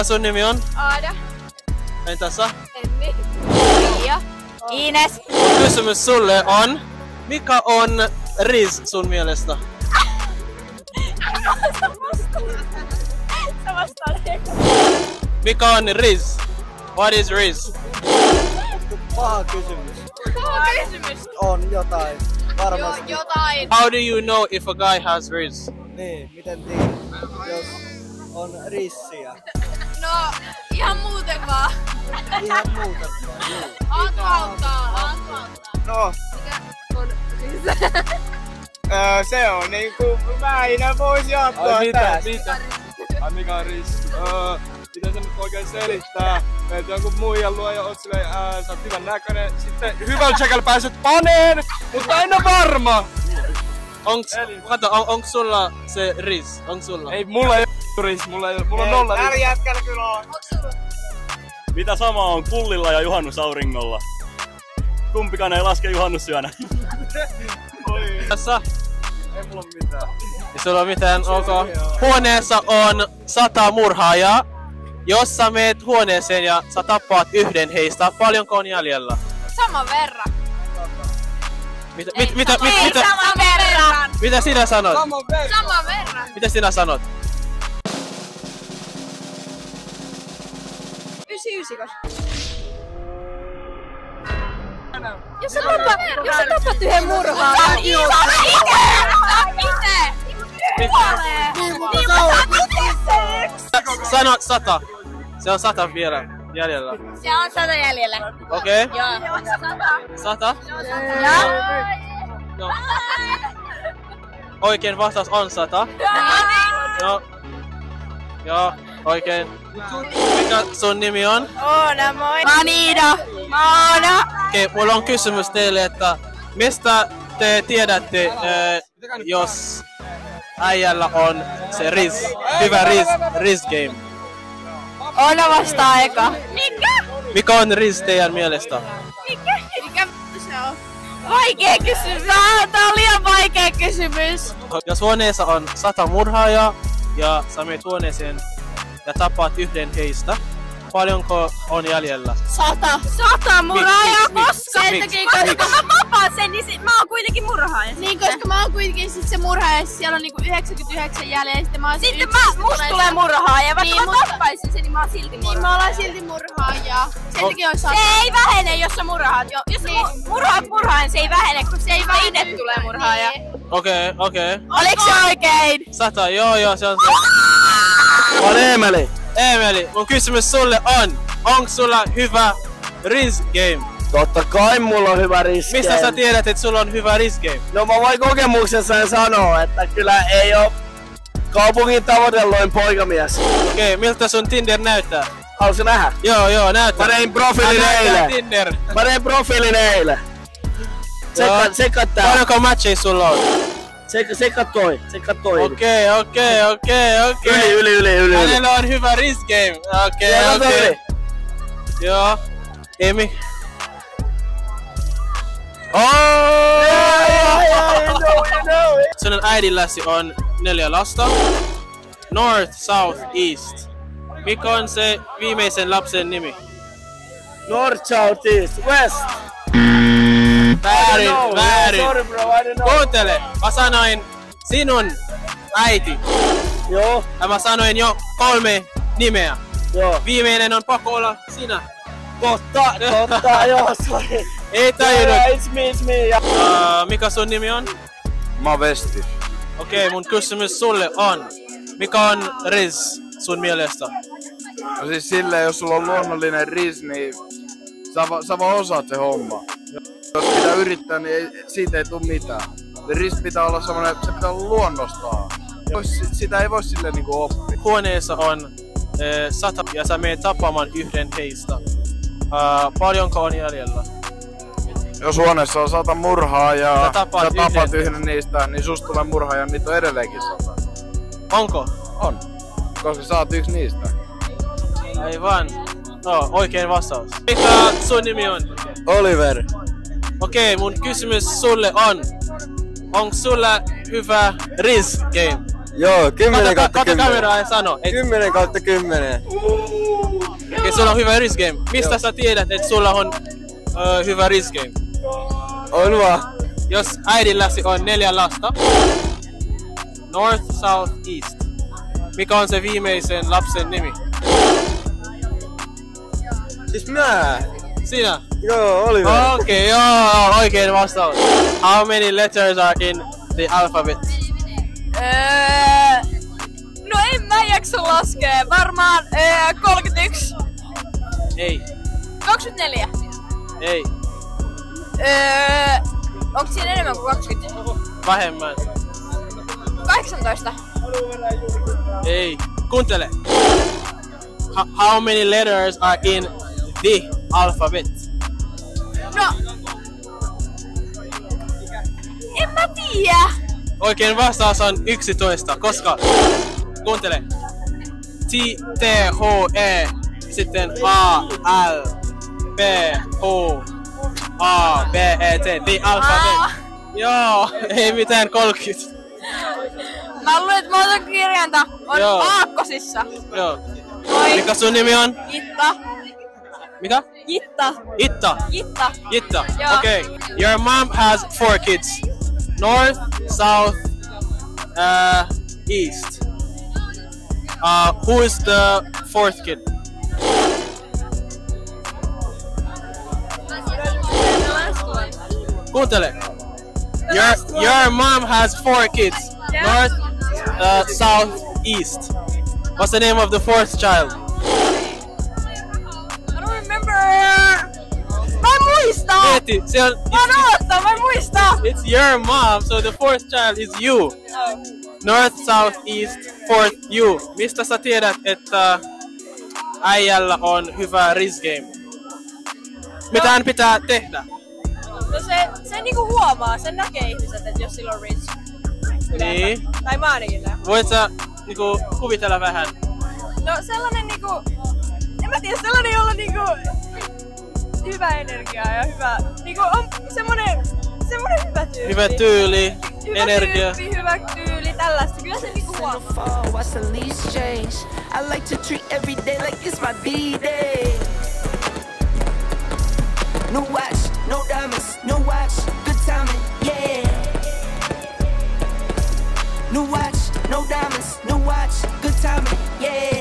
sun nimi on? Aada. Entäs sä? Emmi. Pia. Ines. Kysymys sulle on, mikä on Riz sun mielestä? Sä vastaat. Mikä on Riz? What is Riz? Paha kysymys. Paha kysymys. On jotain. Varmasti. Jotain. How do you know if a guy has Riz? Niin, miten tiedät? Jos on rissiä. No, ihan muuten vaan. Ihan muuta. Aatu auttaa. No, Mikä on siis? se on niinku, mä en vois jatkaa tästä. Mitä? Ai mikä on Riz? Miten se nyt oikein selittää? Meiltä jonkun muijan luo ja oot silleen, sä oot hyvän näköinen. Sitten hyvällä tsekellä pääset paneen, mutta en oo varma. Onks sulla se Riz? Onks sulla? Ei, mulla ei oo Riz, mulla on nolla Riz. Tällä jätkällä kyllä on. Onks sulla? Mitä sama on kullilla ja juhannusauringolla? Kumpikaan ei laske juhannusyönä. Tässä? Ei mulla mitään. Ei sulla ole mitään, ok. Huoneessa on 100 murhaajaa. Jos sä meet huoneeseen ja sä tappaat yhden heistä, paljonko on jäljellä? Saman verran. Saman verran. Mitä sinä sanot? Saman verran. Mitä sinä sanot? 99. Jos sä tapat yhden murhaan. Sano 100. Se on 100 vielä jäljellä. Se on 100 jäljellä. Okei. Joo. 100? No. Oikein vastaus on 100. No. Joo, oikein. Mikä sun nimi on? Oona, moi. Manida. Oona. Okei, mulla on kysymys teille, että mistä te tiedätte, jos äijällä on se Riz, hyvä Riz game? Oona vastaa eka. Mikä? Mikä on Riz teidän mielestä? Mikä se on? Vaikea kysymys. Tää on liian vaikea kysymys. Jos huoneessa on 100 murhaajaa ja sä menet huoneeseen ja tapaat yhden heistä, paljonko on jäljellä? 100 murhaajaa, koska Sen takia, koska mä tapaan sen, niin mä oon kuitenkin murhaaja. Niin, koska mä oon kuitenkin sit se murhaaja, ja siellä on niinku 99 jäljellä, ja sitten mä oon sitten musta tulee murhaaja, vaikka niin, mä tappaisin sen, niin mä oon silti murhaaja. Niin, mä ollaan silti murhaaja. Sen takia on 100. Se ei vähene, jos sä murhaat. Jos sä murhaat murhaajan, se ei vähene, koska se ei vaan itse tulee murhaaja. Okei. Oliko se oikein? 100, joo, se on se. On Eemeli. Eemeli, mun kysymys sulle on, onko sulla hyvä Riz game? Totta kai mulla on hyvä riski. Mistä sä tiedät, että sulla on hyvä Riz game? No mä voin kokemuksessa sanoa, että kyllä ei oo kaupungin tavoitelloin poikamies. Okei, miltä sun Tinder näyttää? Haluatko nähdä? Joo, näyttää. Mä tein profiilin eilen. Tinder. Mä tein profiilin eilen. Tsekkaa tää. Paljonko matcheja sulla on? Tsekkaa toi. Okei. Yli. Hänellä on hyvä Riz game. Okei. Joo. Emi. Sun äidilläsi on 4 lasta. North, South, East. Mikä on se viimeisen lapsen nimi? North, South, East, West. Väärin. Sorry bro, I don't know. Kuuntele, mä sanoin sinun äiti. Joo. Ja mä sanoin jo 3 nimeä. Joo. Viimeinen on pakko olla sinä. Totta, joo, sorry. Ei tajunnut. It's me. Mikä sun nimi on? Mä oon Vesti. Okei, mun kysymys sulle on, mikä on Riz sun mielestä? No siis silleen, jos sulla on luonnollinen Riz, niin sä vaan osaat se homma. Jos pitää yrittää, niin siitä ei tuu mitään. Se Riz pitää olla semmonen, se pitää olla luonnostaan. Sitä ei voi silleen niinku oppia. Huoneessa on 100 ja sä menet tapaamaan yhden heistä. Paljonko on jäljellä? Jos huoneessa on 100 murhaa ja sä tapaat yhden niistä, niin susta tulee murhaa ja niitä on edelleenkin 100. Onko? On. Koska sä oot yksi niistä. Aivan. No, oikein vastaus. Mikä sun nimi on? Oliver. Okei, mun kysymys sulle on, onko sulla hyvä Riz game? Joo, 10/10. Kato kameraa ja sano. 10/10. että sulla on hyvä risk game. Mistä sä tiedät, että sulla on hyvä risk game? On vaan. Jos äidilläsi on 4 lasta, North, South, East. Mikä on se viimeisen lapsen nimi? Siis mä. Sinä? Joo, Oliver. Okei, joo, oikein vastaus. How many letters are in the alphabet? No en mä jaksa laskea. Varmaan 31. Ei. 24. Ei. Onko siinä enemmän kuin 20? Vähemmän. 18. Ei. Kuuntele. How many letters are in the alphabet? No. En mä tiedä. Oikein vastaus on 11, koska kuuntele. T, T, H, E, sitten A, L, B, H, A, B, E, T, the alphabet. Joo, ei mitään 30. Mä luulen, että monta kirjainta on Joo. aakkosissa. Joo. Moi. Mikä sun nimi on? Gitta. Mikä? Gitta. Itta. Gitta. Itta. Joo. Okay. Your mom has 4 kids. North, South, East. Who is the 4th kid? Kuuntele. Your mom has 4 kids. Yeah. North, South, East. What's the name of the 4th child? I don't remember. Mä en muista. Mieti, se on... Mä en muista. It's your mom, so the 4th child is you. North, South, East, 4th, you. Mistä sä tiedät, että äijällä on hyvä risk game? Mitä hän pitää tehdä? No se niinku huomaa, sen näkee ihmiset, että jos sillä on rich. Niin. Tai mä ainakin näen. Voit sä niinku kuvitella vähän? No sellainen niinku, en mä tiedä, sellainen jolla niinku hyvä energia ja hyvä, niinku on semmonen hyvä tyyli. Hyvä tyyli, energia. Hyvä tyyli, tällaista. Kyllä se niinku huomaa. Watch the least change. I like to treat every day like it's my D-Day. No watch, no diamonds, no watch, good timing, yeah. No watch, no diamonds, no watch, good timing, yeah.